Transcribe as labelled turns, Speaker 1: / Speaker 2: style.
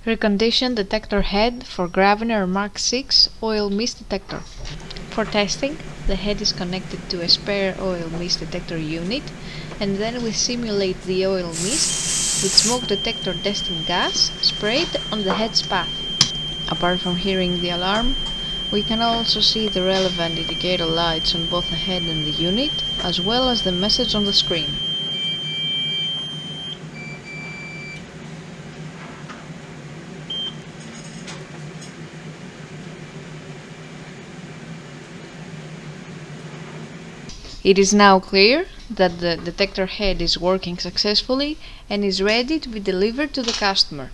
Speaker 1: Reconditioned detector head for Graviner Mark 6 oil mist detector. For testing, the head is connected to a spare oil mist detector unit, and then we simulate the oil mist with smoke detector destined gas sprayed on the head's path. Apart from hearing the alarm, we can also see the relevant indicator lights on both the head and the unit, as well as the message on the screen. It is now clear that the detector head is working successfully and is ready to be delivered to the customer.